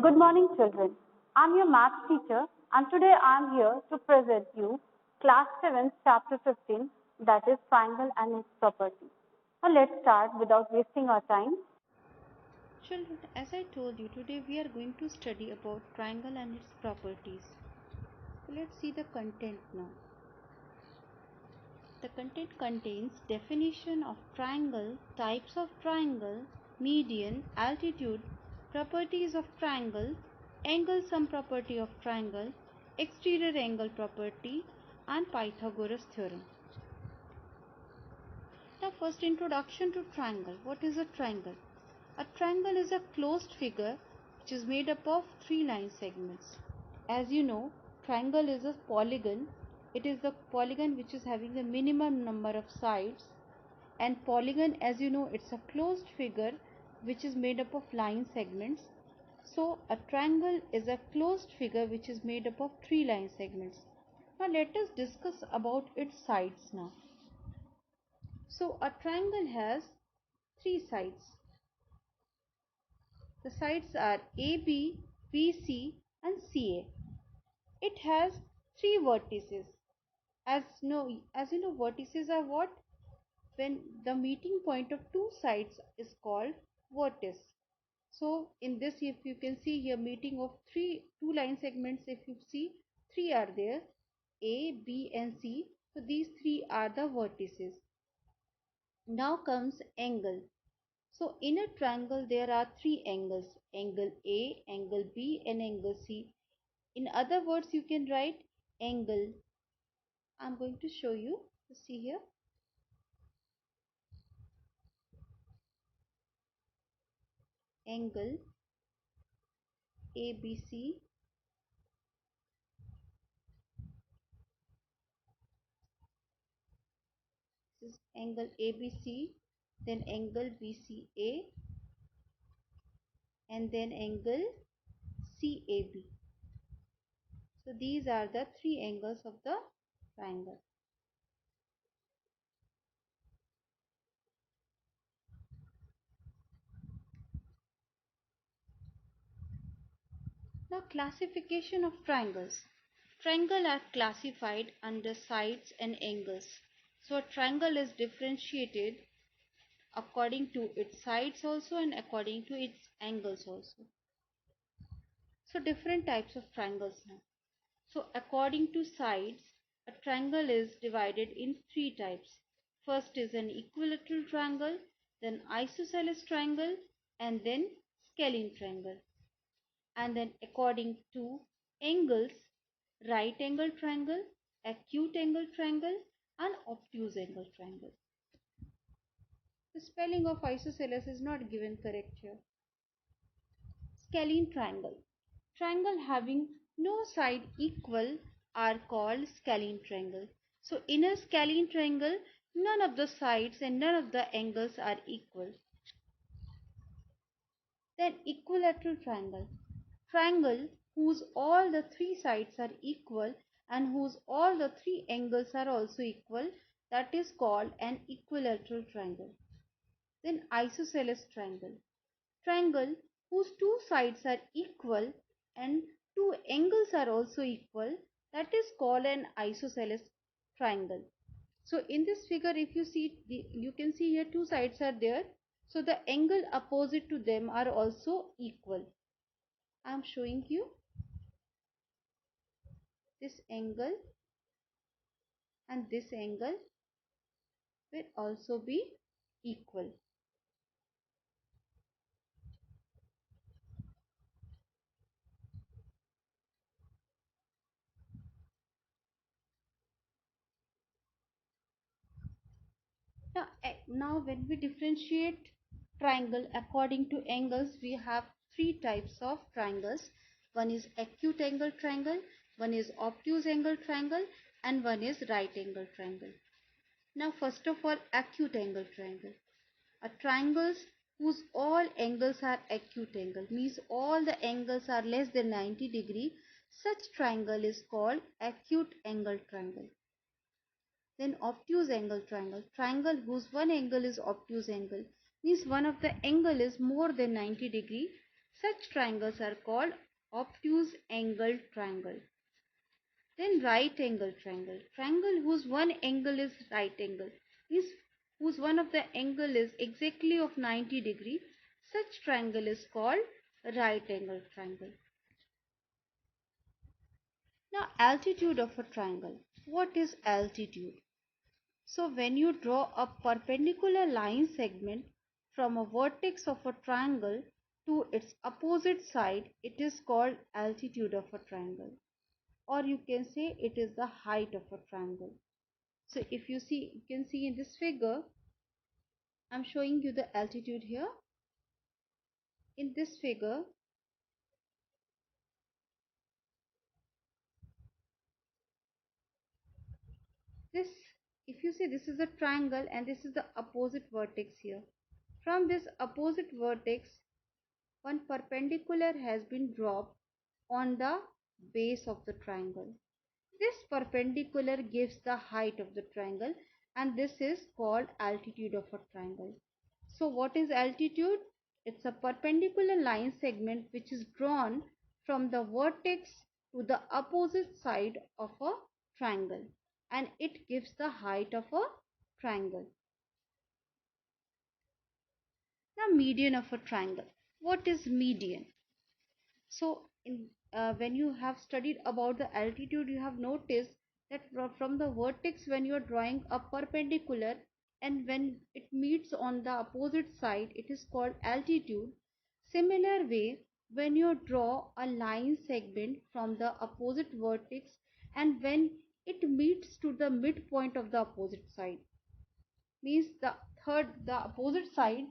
Good morning, children. I'm your math teacher, and today I'm here to present you Class 7, Chapter 15, that is Triangle and its Properties. Now, let's start without wasting our time. Children, as I told you, today we are going to study about triangle and its properties. So let's see the content now. The content contains definition of triangle, types of triangle, median, altitude, properties of triangle, angle sum property of triangle, exterior angle property, and Pythagoras theorem. Now first, introduction to triangle. What is a triangle? A triangle is a closed figure which is made up of three line segments. As you know, triangle is a polygon. It is the polygon which is having the minimum number of sides, and polygon, as you know, it's a closed figure which is made up of line segments. So a triangle is a closed figure which is made up of three line segments. Now let us discuss about its sides now. So a triangle has three sides. The sides are AB, BC and CA. It has three vertices. As you know, vertices are what? When the meeting point of two sides is called vertex. So in this, if you can see here, meeting of two line segments, if you see, three are there, A, B and C. So these three are the vertices. Now comes angle. So in a triangle there are three angles, angle A, angle B and angle C. In other words, you can write angle. I'm going to show you. See here. Angle ABC, this is angle ABC, then angle BCA and then angle CAB. So these are the three angles of the triangle. Now classification of triangles. Triangles are classified under sides and angles. So a triangle is differentiated according to its sides also and according to its angles also. So different types of triangles now. So according to sides, a triangle is divided in three types. First is an equilateral triangle, then isosceles triangle, and then scalene triangle. And then according to angles, right angle triangle, acute angle triangle, and obtuse angle triangle. The spelling of isosceles is not given correct here. Scalene triangle. Triangle having no side equal are called scalene triangle. So in a scalene triangle, none of the sides and none of the angles are equal. Then equilateral triangle. Triangle whose all the three sides are equal and whose all the three angles are also equal, that is called an equilateral triangle. Then isosceles triangle. Triangle whose two sides are equal and two angles are also equal, that is called an isosceles triangle. So in this figure, if you see, you can see here two sides are there. So the angle opposite to them are also equal. I am showing you this angle and this angle will also be equal. Now when we differentiate triangle according to angles, we have three types of triangles. One is acute angle triangle, one is obtuse angle triangle, and one is right angle triangle. Now first of all, acute angle triangle. A triangles whose all angles are acute angle, means all the angles are less than 90 degree. Such triangle is called acute angle triangle. Then obtuse angle triangle. Triangle whose one angle is obtuse angle, means one of the angle is more than 90 degree. Such triangles are called obtuse angle triangle. Then right angle triangle. Triangle whose one angle is right angle, means whose one of the angle is exactly of 90 degree. Such triangle is called right angle triangle. Now altitude of a triangle. What is altitude? So when you draw a perpendicular line segment from a vertex of a triangle to its opposite side, it is called altitude of a triangle. Or you can say it is the height of a triangle. So if you see, you can see in this figure, I'm showing you the altitude here. In this figure, this, if you see, this is a triangle and this is the opposite vertex here. From this opposite vertex, one perpendicular has been dropped on the base of the triangle. This perpendicular gives the height of the triangle, and this is called altitude of a triangle. So what is altitude? It's a perpendicular line segment which is drawn from the vertex to the opposite side of a triangle, and it gives the height of a triangle. Now median of a triangle. What is median? So when you have studied about the altitude, you have noticed that from the vertex, when you are drawing a perpendicular and when it meets on the opposite side, it is called altitude. Similar way, when you draw a line segment from the opposite vertex and when it meets to the midpoint of the opposite side, means the opposite side's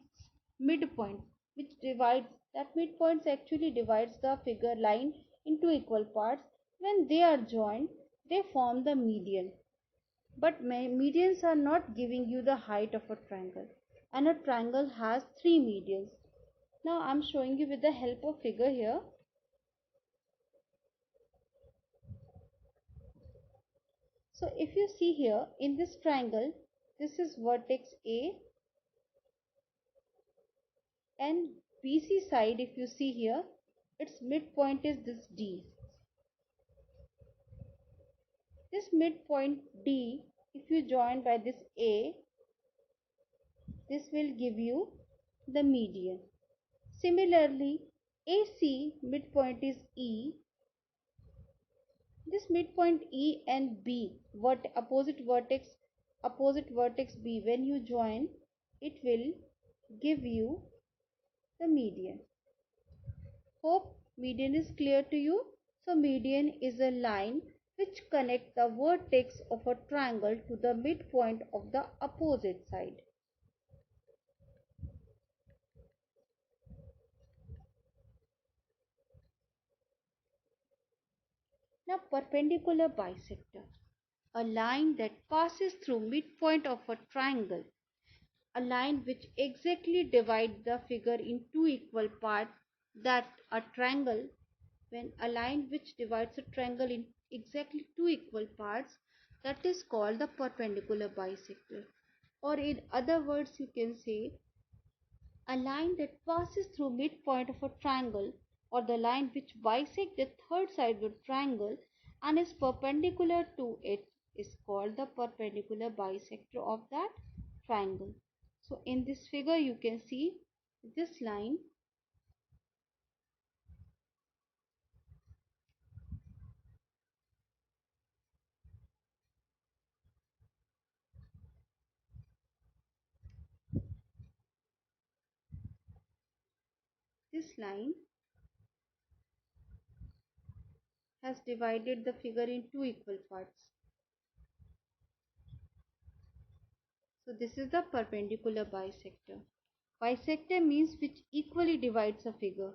midpoint, which divides, that midpoint actually divides the figure line into equal parts. When they are joined, they form the median. But medians are not giving you the height of a triangle, and a triangle has three medians. Now I'm showing you with the help of figure here. So if you see here in this triangle, this is vertex A, and BC side, if you see here, its midpoint is this D. This midpoint D, if you join by this A, this will give you the median. Similarly, AC midpoint is E. This midpoint E and B, opposite vertex B, when you join, it will give you the median. Hope median is clear to you. So median is a line which connects the vertex of a triangle to the midpoint of the opposite side. Now perpendicular bisector, a line that passes through midpoint of a triangle, a line which exactly divides the figure in two equal parts. That a triangle, when a line which divides a triangle in exactly two equal parts, that is called the perpendicular bisector. Or in other words, you can say a line that passes through midpoint of a triangle, or the line which bisects the third side of the triangle and is perpendicular to it, is called the perpendicular bisector of that triangle. So in this figure you can see this line, this line has divided the figure in two equal parts. So this is the perpendicular bisector. Bisector means which equally divides a figure.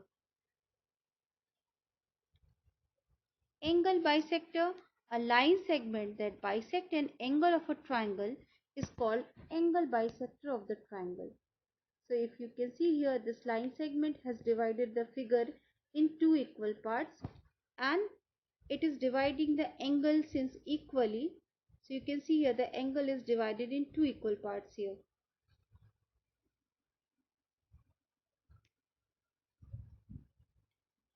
Angle bisector, a line segment that bisects an angle of a triangle, is called angle bisector of the triangle. So if you can see here, this line segment has divided the figure in two equal parts, and it is dividing the angle since equally. So you can see here the angle is divided in two equal parts here.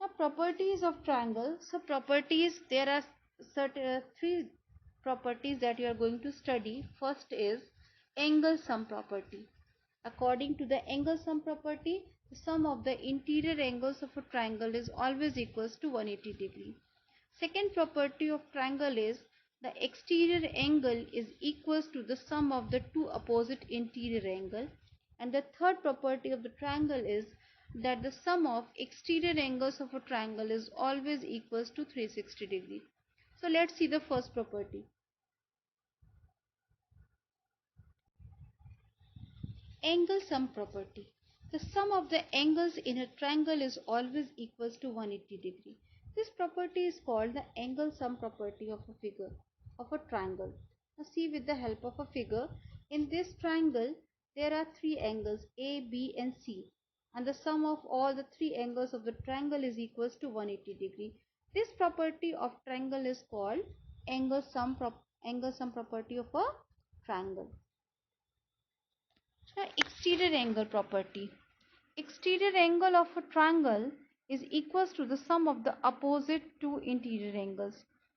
Now, properties of triangle. So, properties, there are certain three properties that you are going to study. First is angle sum property. According to the angle sum property, the sum of the interior angles of a triangle is always equals to 180 degree. Second property of triangle is the exterior angle is equals to the sum of the two opposite interior angle. And the third property of the triangle is that the sum of exterior angles of a triangle is always equals to 360 degree. So let's see the first property. Angle sum property. The sum of the angles in a triangle is always equals to 180 degree. This property is called the angle sum property of a figure of a triangle. Now see with the help of a figure, in this triangle there are three angles A, B and C, and the sum of all the three angles of the triangle is equals to 180 degree. This property of triangle is called angle sum property of a triangle. Now, exterior angle property. Exterior angle of a triangle is equals to the sum of the opposite two interior angles.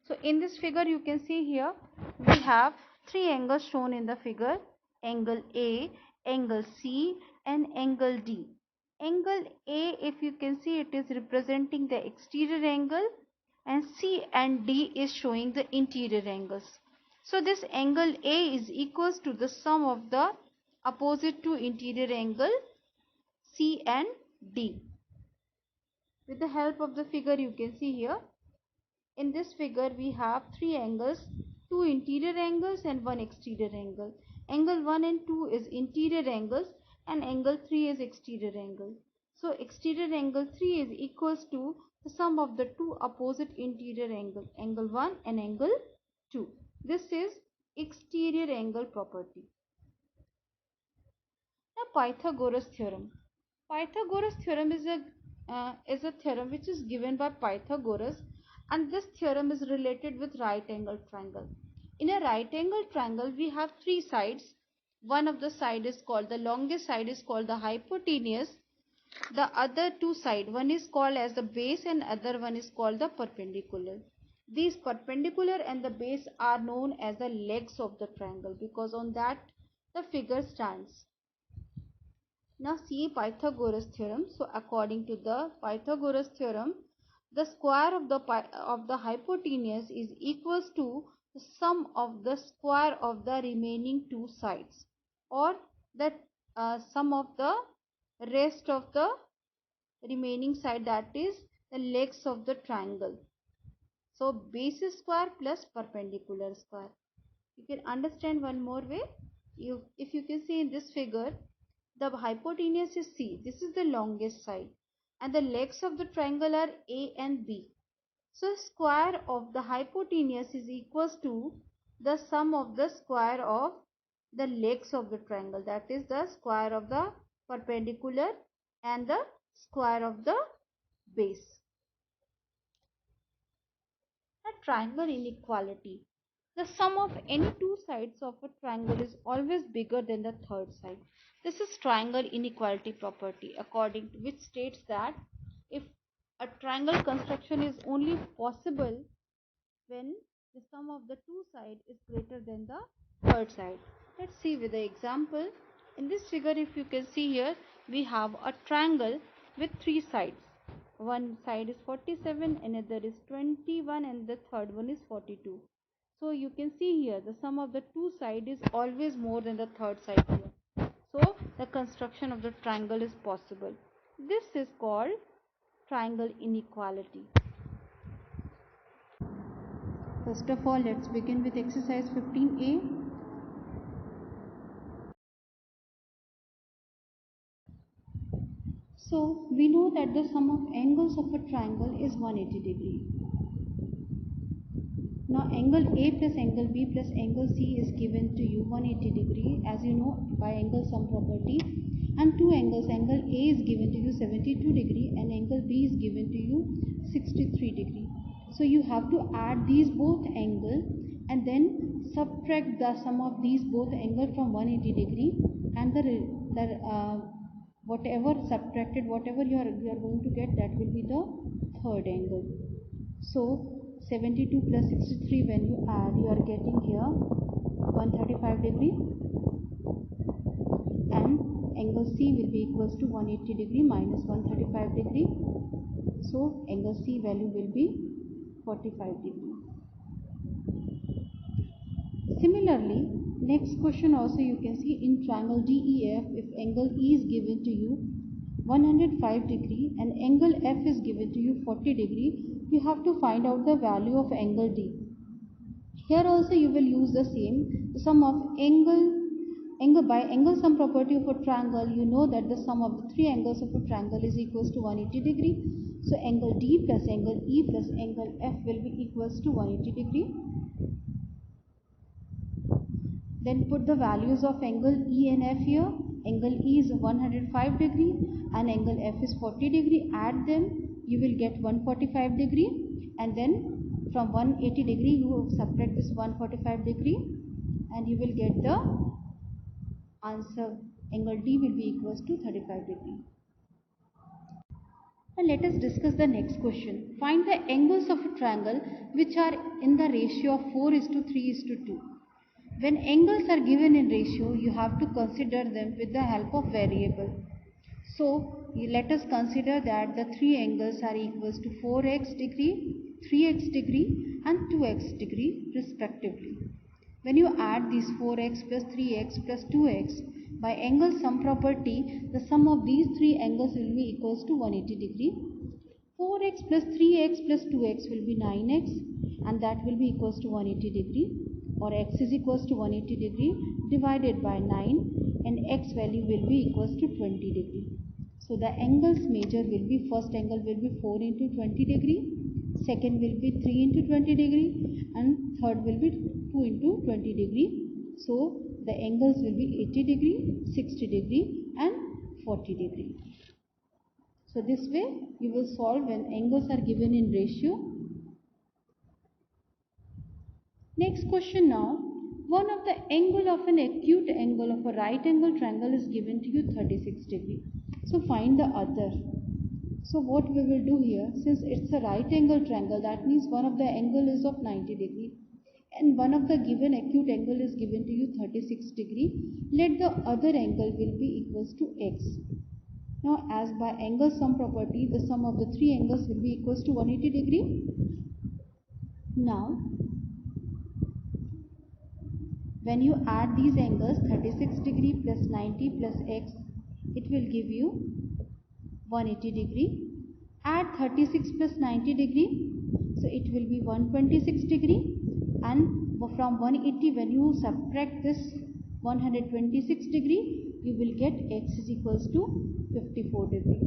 So in this figure you can see here we have three angles shown in the figure: angle A, angle C and angle D. Angle A, if you can see, it is representing the exterior angle, and C and D is showing the interior angles. So this angle A is equals to the sum of the opposite two interior angle C and D. With the help of the figure you can see here, in this figure we have three angles, two interior angles and one exterior angle. Angle 1 and 2 is interior angles and angle 3 is exterior angle. So exterior angle 3 is equals to the sum of the two opposite interior angle, angle 1 and angle 2. This is exterior angle property. Now Pythagoras theorem. Pythagoras theorem is a theorem which is given by Pythagoras, and this theorem is related with right angle triangle. In a right angle triangle we have three sides. One of the side is called, the longest side is called the hypotenuse. The other two side, one is called as the base and other one is called the perpendicular. These perpendicular and the base are known as the legs of the triangle because on that the figure stands. Now see Pythagoras theorem. So according to the Pythagoras theorem, the square of the hypotenuse is equals to the sum of the square of the remaining two sides, or the sum of the rest of the remaining side, that is the legs of the triangle. So base square plus perpendicular square. You can understand one more way. If you can see in this figure, the hypotenuse is C. This is the longest side and the legs of the triangle are A and B. So square of the hypotenuse is equals to the sum of the square of the legs of the triangle, that is the square of the perpendicular and the square of the base. A triangle inequality. The sum of any two sides of a triangle is always bigger than the third side. This is triangle inequality property, according to which states that if a triangle construction is only possible when the sum of the two sides is greater than the third side. Let's see with the example. In this figure, if you can see here, we have a triangle with three sides. One side is 47, another is 21 and the third one is 42. So you can see here the sum of the two sides is always more than the third side here. So the construction of the triangle is possible. This is called triangle inequality. First of all, let's begin with exercise 15a. So we know that the sum of angles of a triangle is 180 degree. Now angle A plus angle B plus angle C is given to you 180 degree, as you know, by angle sum property, and two angles, angle A is given to you 72 degree and angle B is given to you 63 degree. So you have to add these both angles and then subtract the sum of these both angles from 180 degree, and whatever subtracted, whatever you are going to get, that will be the third angle. So 72 plus 63, when you add, you are getting here 135 degree, and angle C will be equals to 180 degree minus 135 degree. So angle C value will be 45 degree. Similarly, next question also you can see in triangle DEF, if angle E is given to you 105 degree and angle F is given to you 40 degree, you have to find out the value of angle D. Here also you will use the same, the sum of angle by angle sum property of a triangle. You know that the sum of the three angles of a triangle is equals to 180 degree. So angle D plus angle E plus angle F will be equals to 180 degree. Then put the values of angle E and F here. Angle E is 105 degree and angle F is 40 degree. Add them, you will get 145 degree, and then from 180 degree you subtract this 145 degree and you will get the answer. Angle D will be equals to 35 degree. And let us discuss the next question. Find the angles of a triangle which are in the ratio of 4:3:2. When angles are given in ratio, you have to consider them with the help of variable. So let us consider that the three angles are equals to 4x degree, 3x degree and 2x degree respectively. When you add these 4x plus 3x plus 2x by angle sum property, the sum of these three angles will be equals to 180 degree. 4x plus 3x plus 2x will be 9x and that will be equals to 180 degree, or x is equals to 180 degree divided by 9 and x value will be equals to 20 degree. So the angles measure will be, first angle will be 4 into 20 degree, second will be 3 into 20 degree and third will be 2 into 20 degree. So the angles will be 80 degree, 60 degree and 40 degree. So this way you will solve when angles are given in ratio. Next question now. One of the angle of an acute angle of a right angle triangle is given to you 36 degree. So find the other. So what we will do here, since it's a right angle triangle, that means one of the angle is of 90 degree and one of the given acute angle is given to you 36 degree. Let the other angle will be equals to x. Now as by angle sum property, the sum of the three angles will be equals to 180 degree. Now when you add these angles, 36 degree plus 90 plus x, it will give you 180 degree. Add 36 plus 90 degree, so it will be 126 degree, and from 180 when you subtract this 126 degree, you will get x is equals to 54 degree.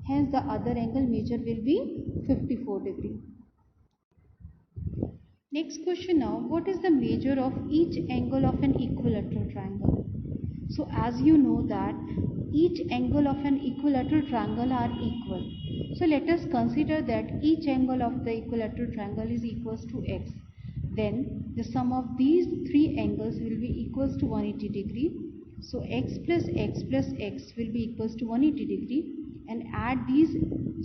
Hence the other angle measure will be 54 degree. Next question now, what is the measure of each angle of an equilateral triangle? So as you know that each angle of an equilateral triangle are equal. So let us consider that each angle of the equilateral triangle is equals to x. Then the sum of these three angles will be equals to 180 degree. So x plus x plus x will be equals to 180 degree, and add these,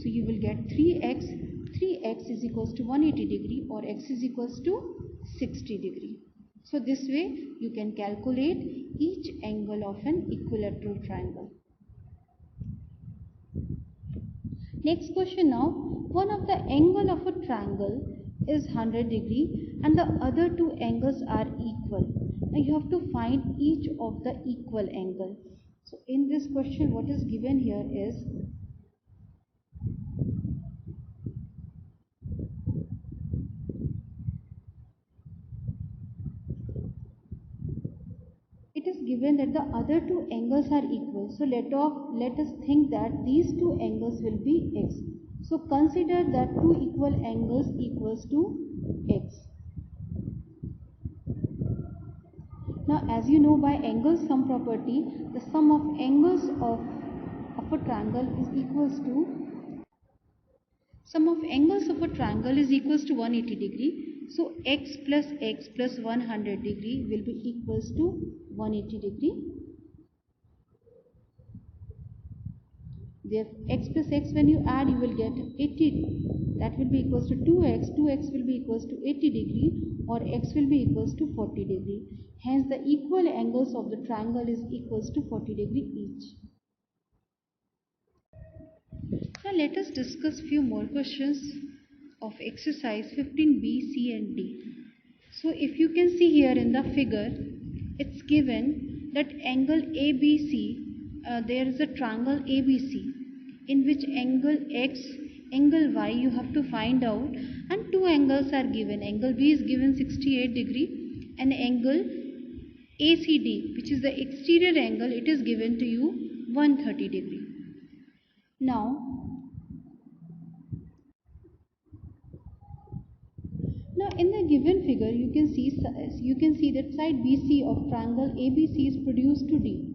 so you will get 3x. 3x is equals to 180 degree, or x is equals to 60 degree. So this way you can calculate each angle of an equilateral triangle. Next question now, one of the angle of a triangle is 100 degree and the other two angles are equal. Now you have to find each of the equal angle. So in this question what is given here is given that the other two angles are equal. So let us think that these two angles will be x. So consider that two equal angles equals to x. Now as you know, by angle sum property, the sum of angles of a triangle is equals to 180 degree. So x plus 100 degree will be equals to 180 degree. There x plus x, when you add, you will get 80. That will be equals to 2x. 2x will be equals to 80 degree, or x will be equals to 40 degree. Hence, the equal angles of the triangle is equals to 40 degree each. Now let us discuss few more questions of exercise 15b, c and d. So if you can see here in the figure, it's given that angle ABC, there is a triangle ABC in which angle X, angle Y you have to find out, and two angles are given. Angle B is given 68 degree and angle ACD, which is the exterior angle, it is given to you 130 degree. Now in the given figure you can see that side BC of triangle ABC is produced to D.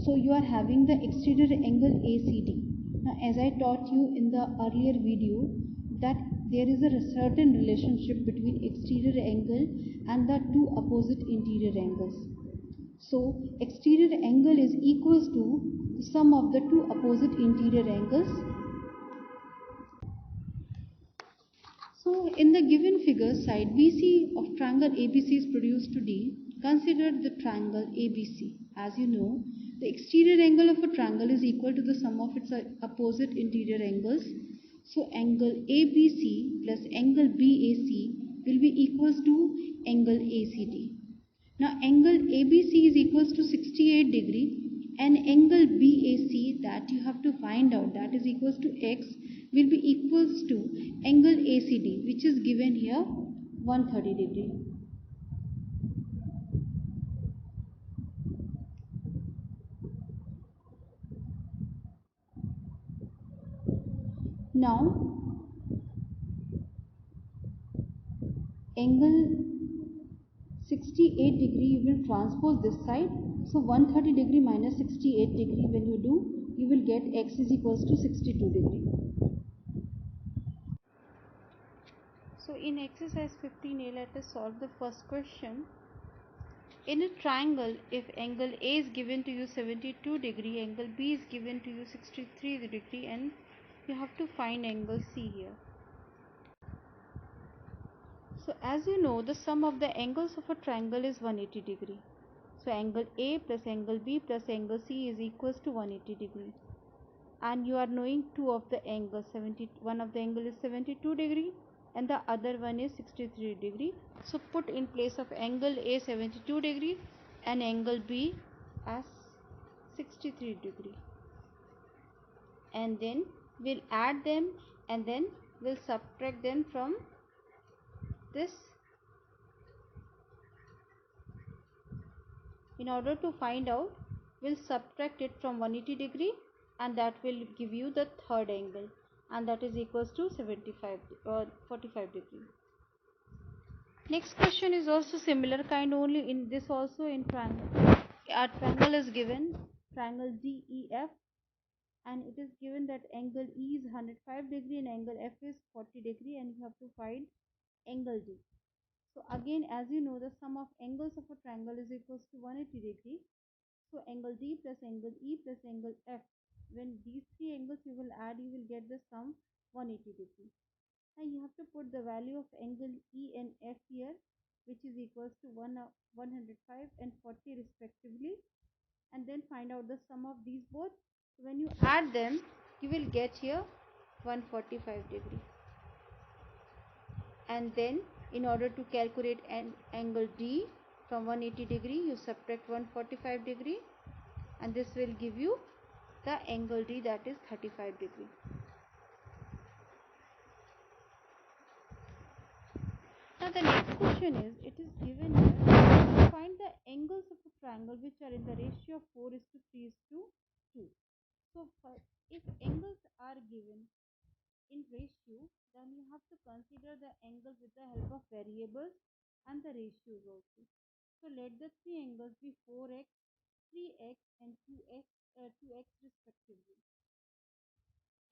So you are having the exterior angle ACD. Now as I taught you in the earlier video that there is a certain relationship between exterior angle and the two opposite interior angles. So exterior angle is equals to the sum of the two opposite interior angles. So in the given figure, side BC of triangle ABC is produced to D. Consider the triangle ABC. As you know, the exterior angle of a triangle is equal to the sum of its opposite interior angles. So angle ABC plus angle BAC will be equals to angle ACD. Now angle ABC is equals to 68 degree and angle BAC that you have to find out, that is equals to X, will be equals to angle ACD, which is given here 130 degree. Now angle 68 degree you will transpose this side. So 130 degree minus 68 degree, when you do, you will get X is equals to 62 degree. So in exercise 15a, let us solve the first question. In a triangle, if angle A is given to you 72 degree, angle B is given to you 63 degree, and you have to find angle C here. So as you know, the sum of the angles of a triangle is 180 degree. So angle A plus angle B plus angle C is equals to 180 degree. And you are knowing two of the angles, one of the angle is 72 degree and the other one is 63 degree. So put in place of angle A 72 degree and angle B as 63 degree. And then we'll add them and then we'll subtract them from this. In order to find out, we'll subtract it from 180 degree and that will give you the third angle, and that is equals to 45 degree. Next question is also similar kind, only in this also in triangle. A triangle is given, triangle GEF, and it is given that angle E is 105 degree and angle F is 40 degree, and you have to find angle D. So again, as you know, the sum of angles of a triangle is equals to 180 degree. So angle D plus angle E plus angle F, when these three angles you will add, you will get the sum 180 degree. And you have to put the value of angle E and F here, which is equals to 105 and 40 respectively, and then find out the sum of these both. So when you add them, you will get here 145 degree. And then in order to calculate an angle D from 180 degree, you subtract 145 degree, and this will give you the angle D, that is 35 degree. Now the next question is, it is given here, find the angles of a triangle which are in the ratio of 4:3:2. So if angles are given in ratio, then you have to consider the angles with the help of variables and the ratios also. So let the three angles be 4x, 3x and 2x respectively.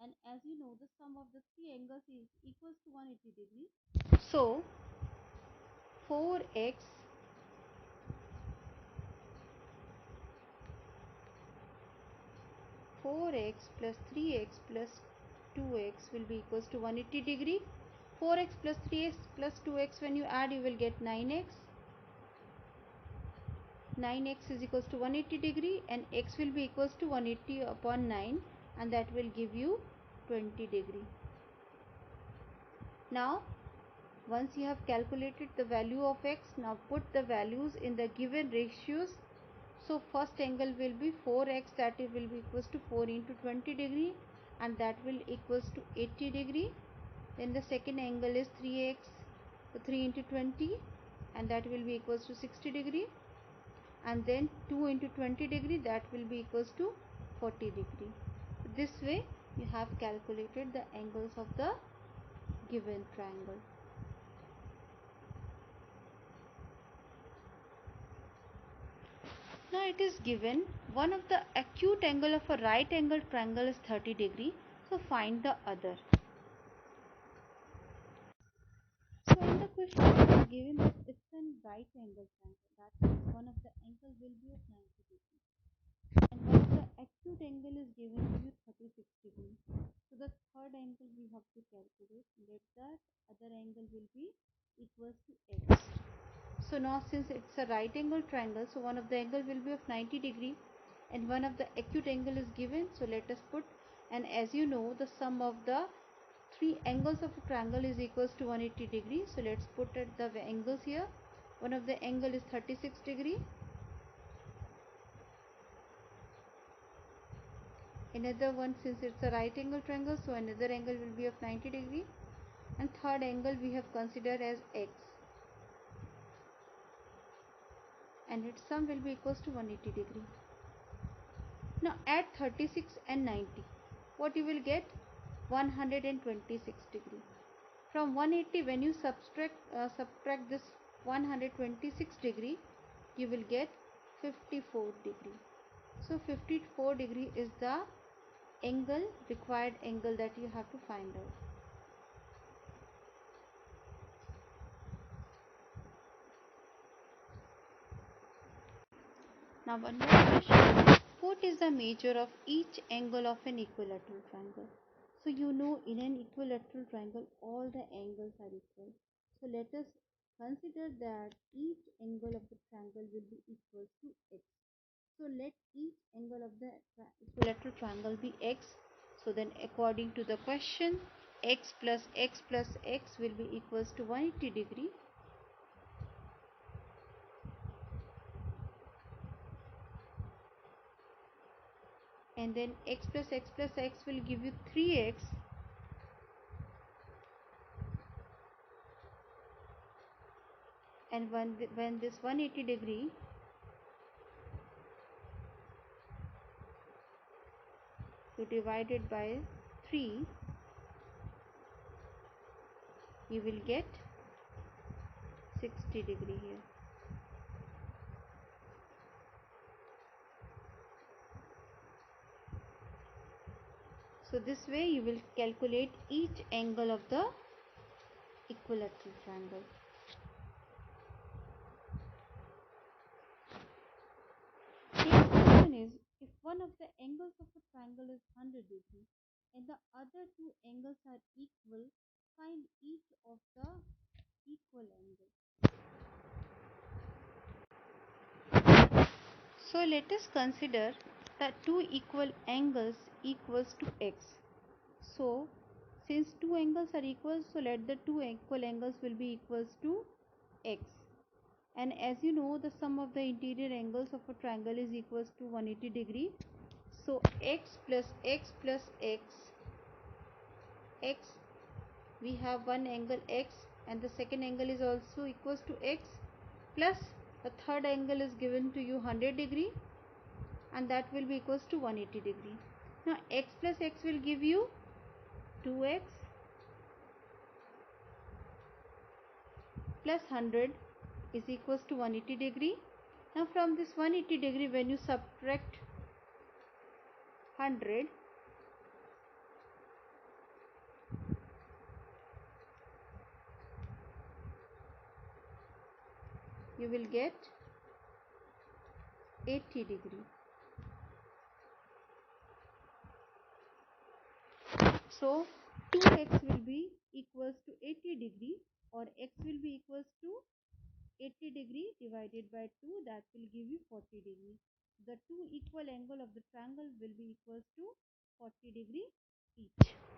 And as you know, the sum of the three angles is equals to 180 degree. So 4x 4x plus 3x plus 2x will be equals to 180 degree. 4x plus 3x plus 2x, when you add, you will get 9x. 9x is equals to 180 degree, and x will be equals to 180 upon 9, and that will give you 20 degree. Now once you have calculated the value of x, now put the values in the given ratios. So first angle will be 4x, that it will be equals to 4 into 20 degree, and that will equals to 80 degree. Then the second angle is 3x, so 3 into 20, and that will be equals to 60 degree. And then 2 into 20 degree, that will be equals to 40 degree. This way you have calculated the angles of the given triangle. Now it is given one of the acute angle of a right angle triangle is 30 degree. So find the other. So in the question it is given that it's a right angle triangle. That means one of the angle will be of 90 degree. And one of the acute angle is given to you 36 degree. So the third angle we have to calculate. Let that other angle will be equals to x. So now since it's a right angle triangle, so one of the angle will be of 90 degree and one of the acute angle is given. So let us put, and as you know, the sum of the three angles of a triangle is equals to 180 degree. So let's put at the angles here. One of the angle is 36 degree. Another one, since it's a right angle triangle, so another angle will be of 90 degree. And third angle we have considered as x. And its sum will be equals to 180 degree. Now add 36 and 90. What you will get? 126 degree. From 180, when you subtract this 126 degree, you will get 54 degree. So 54 degree is the required angle that you have to find out. Now one more question. What is the measure of each angle of an equilateral triangle? So you know, in an equilateral triangle all the angles are equal. So let us consider that each angle of the triangle will be equal to x. So let each angle of the equilateral triangle be x. So then according to the question, x plus x plus x will be equals to 180 degree. And then x plus x plus x will give you 3x. And when this 180 degree you divide it by 3, you will get 60 degree here. So this way you will calculate each angle of the equilateral triangle. Next question is, if one of the angles of a triangle is 100 degree and the other two angles are equal, find each of the equal angle. So let us consider that two equal angles equals to x. So since two angles are equal, so let the two equal angles will be equals to x. And as you know, the sum of the interior angles of a triangle is equals to 180 degree. So x plus x plus x, we have one angle x and the second angle is also equals to x, plus the third angle is given to you 100 degree and that will be equals to 180 degree. Now x plus x will give you 2x plus 100 is equals to 180 degree. Now from this 180 degree, when you subtract 100, you will get 80 degree. So 2x will be equals to 80 degree, or x will be equals to 80 degree divided by 2, that will give you 40 degree. The two equal angle of the triangle will be equals to 40 degree each.